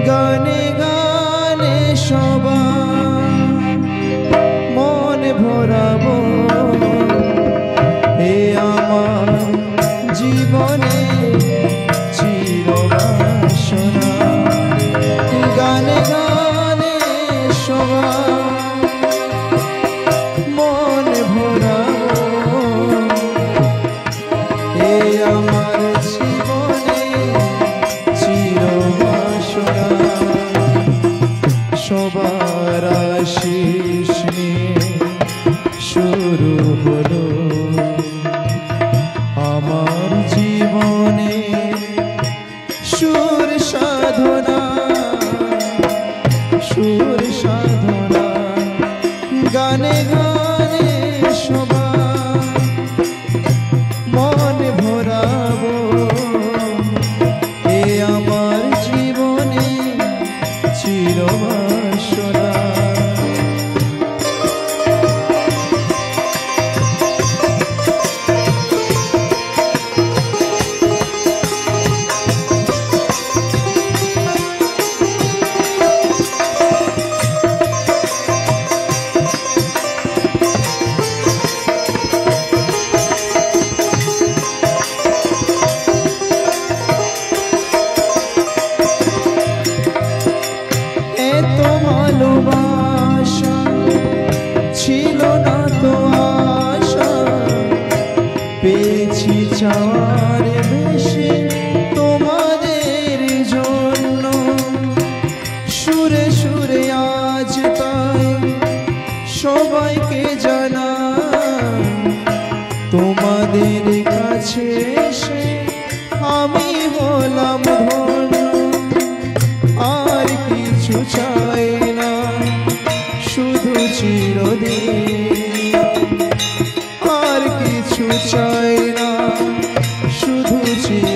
গানে গানে সবার মন ভরাবো এ আমার জীবনে চিরবাসনা। গানে গানে সবার মন ভরাবো এ আমার জীবনে চিরবাসনা। সবার আশিস নিয়ে শুরু হলো আমার জীবনে সুর সাধনা, সুর সাধনা। গানে গানে সবার মন ভরাবো এ আমার জীবনে চিরবাসনা। এত ভালোবাসা ছিল না তো আশা, পেয়েছি চাওয়ার বেশি তোমাদের জন্য। সুরে সুরে আজ তাই সবাইকে জানাই তোমাদের কাছে এসে আমি হলাম ধন্য। আর কিছু চাই না শুধু চিরদিন, আর কিছু চাই না শুধু চিরদিন।